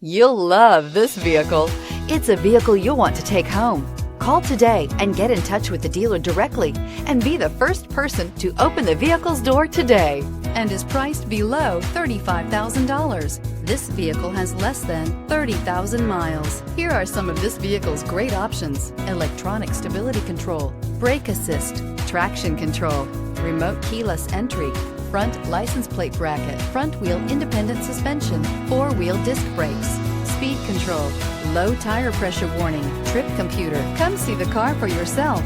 You'll love this vehicle. It's a vehicle you'll want to take home. Call today and get in touch with the dealer directly and be the first person to open the vehicle's door today, and is priced below $35,000. This vehicle has less than 30,000 miles. Here are some of this vehicle's great options: electronic stability control, brake assist, traction control, remote keyless entry, front license plate bracket, front wheel independent suspension, four-wheel disc brakes, speed control, low tire pressure warning, trip computer. Come see the car for yourself.